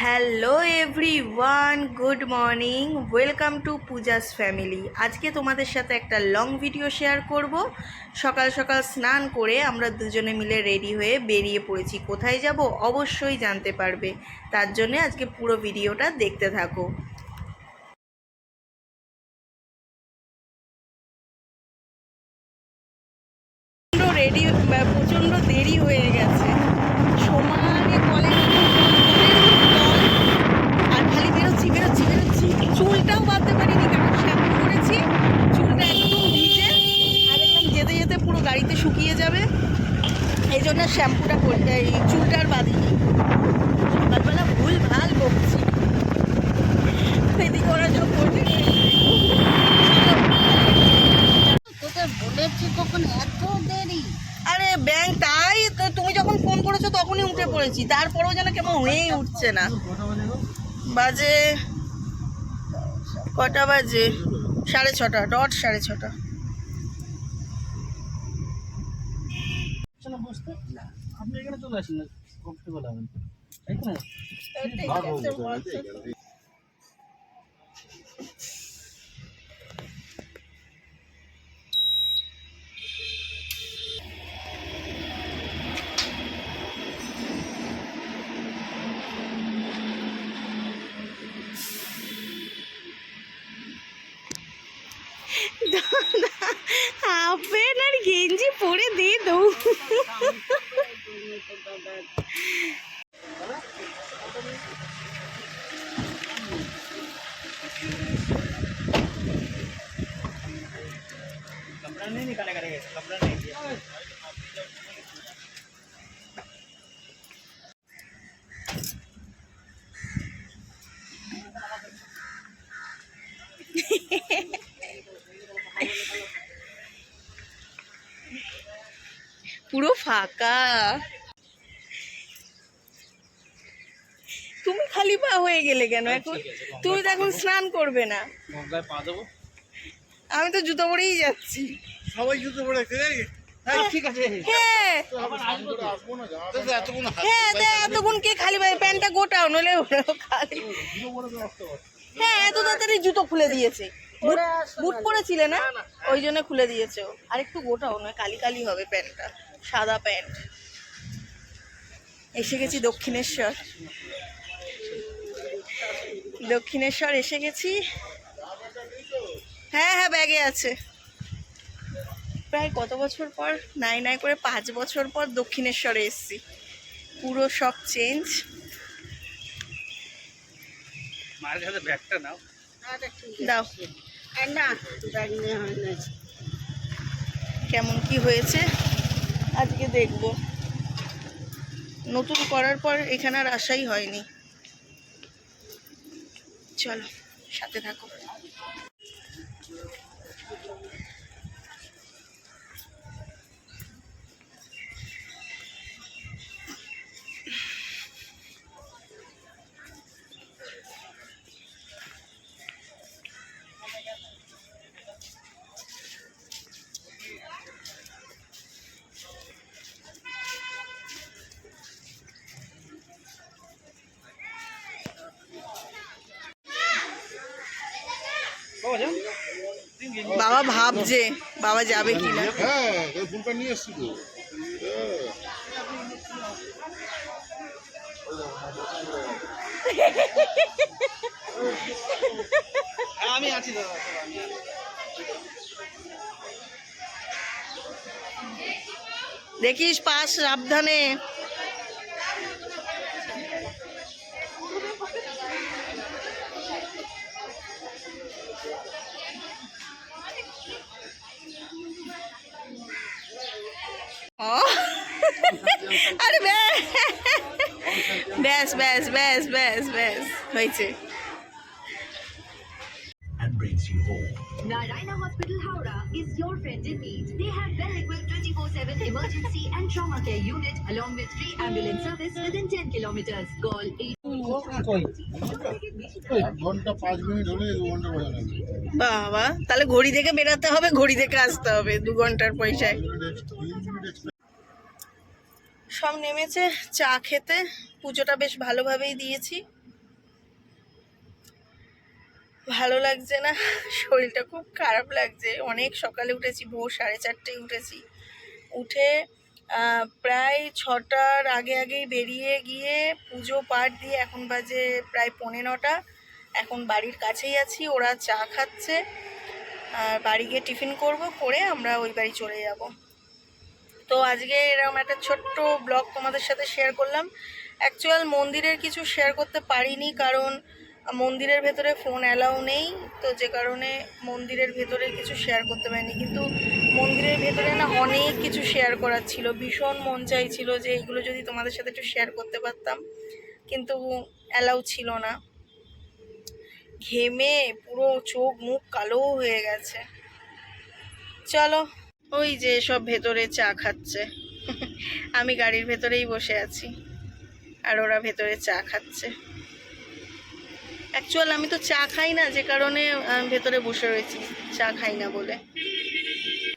Hello everyone, good morning, welcome to Puja's family. আজকে তোমাদের সাথে একটা লং ভিডিও শেয়ার করব। সকাল সকাল স্নান করে আমরা দুজনে মিলে রেডি হয়ে বেরিয়ে পড়েছি। কোথায় যাব অবশ্যই জানতে পারবে, তার জন্যে আজকে পুরো ভিডিওটা দেখতে থাকো। রেডি, প্রচণ্ড দেরি হয়ে গেছে। সমানে কলেজ আর খালি বেরোচ্ছি বেরোচ্ছি বেরোচ্ছি। চুলটাও বাঁধতে পারিনি, কারণ শ্যাম্পু করেছি, চুলটা একদম ভিজে। আর দেখলাম যেতে যেতে পুরো গাড়িতে শুকিয়ে যাবে, এই জন্য শ্যাম্পুটা করতে, এই চুলটা আর বাঁধিনি। সকালবেলা ভুল ভাল বকছি, এদিকে ওরা সব করছে। তোকে বলেছি কখন এত দেরি? আরে ব্যাংক, তাই তো তুমি যখন ফোন করেছো তখনই উঠে পড়েছি, তারপরেও যেন কেমন হয়েই উঠছে না। বাজে কটা? বাজে 6:30, ডট 6:30। আপনি এখানে চলে আসেন না, কমফর্টেবল হবেন। হাফ প্যান্ট আর গেঞ্জি পরে দিয়ে দৌ। कपड़ा नहीं निकाले करेंगे, कपड़ा नहीं दिया। পুরো ফাঁকা, তুমি খালি পা হয়ে গেলে কেন এখন? তুমি তো এখন স্নান করবে না। গঙ্গায় পা দেবো। আমি তো জুতো পরেই যাচ্ছি। সবাই জুতো পরে হ্যাঁ ঠিক আছে। হ্যাঁ হ্যাঁ, এতক্ষণ কে খালি পায়ে? প্যান্টটা গোটাও, নইলে খালি। হ্যাঁ, এত তাড়াতাড়ি জুতো খুলে দিয়েছে। বুট পরেছিলে না, ওই জন্য খুলে দিয়েছে। আর একটু গোটাও, নয় কালি কালি হবে প্যান্টটা, সাদা প্যান্ট। এসে গেছি দক্ষিণেশ্বর, দক্ষিণেশ্বর এসে গেছি। হ্যাঁ হ্যাঁ, ব্যাগে আছে। প্রায় কত বছর পর, নাই নাই করে 5 বছর পর দক্ষিণেশ্বরে এসেছি। পুরো সব চেঞ্জ। মার কাছে ব্যাগটা নাও। দাও, না ব্যাগ নিয়ে হয় না। কেমন কি হয়েছে আজকে দেখব। নতুন করার পর এখানে আর আসাই হয়নি। চলো সাথে থাকো। বাবা ভাবছে বাবা যাবে কিনা। হ্যাঁ, ফুলটা নিয়ে এসছি তো। আমি আছি দাদা। দেখিস পাশ সাবধানে। আরে ব্যাস ব্যাস ব্যাস ব্যাস ব্যাস হয়েছে। Narayana Hospital Howrah is your friend in need. They have well-equipped 24/7 emergency and trauma care unit along with free ambulance service within 10 kilometers. Call 8. ঘন্টা 5 মিনিট হলে 2 ঘন্টা বোঝা যাবে। বাবা, তাহলে ঘড়ি দেখে বেরাতে হবে, ঘড়ি দেখে আসতে হবে 2 ঘন্টার পয়সায়। সব নেমেছে চা খেতে। পুজোটা বেশ ভালোভাবেই দিয়েছি, ভালো লাগছে না, শরীরটা খুব খারাপ লাগছে। অনেক সকালে উঠেছি, ভোর 4:30টায় উঠেছি। উঠে প্রায় 6টার আগেই বেরিয়ে গিয়ে পুজো পাঠ দিয়ে এখন বাজে প্রায় 9:45। এখন বাড়ির কাছেই আছি, ওরা চা খাচ্ছে, আর বাড়ি গিয়ে টিফিন করে আমরা ওই বাড়ি চলে যাব। তো আজকে এরকম একটা ছোট্ট ব্লগ তোমাদের সাথে শেয়ার করলাম। অ্যাকচুয়াল মন্দিরের কিছু শেয়ার করতে পারিনি, কারণ মন্দিরের ভেতরে ফোন অ্যালাউ নেই, তো যে কারণে মন্দিরের ভেতরে কিছু শেয়ার করতে পারিনি। কিন্তু মন্দিরের ভেতরে না অনেক কিছু শেয়ার করার ছিল, ভীষণ মন চাইছিল যে এইগুলো যদি তোমাদের সাথে একটু শেয়ার করতে পারতাম, কিন্তু অ্যালাউ ছিল না। ঘেমে পুরো চোখ মুখ কালো হয়ে গেছে। চলো, ওই যে সব ভেতরে চা খাচ্ছে, আমি গাড়ির ভেতরেই বসে আছি আর ওরা ভেতরে চা খাচ্ছে। অ্যাকচুয়াল আমি তো চা খাই না, যে কারণে ভেতরে বসে রয়েছি, চা খাই না বলে।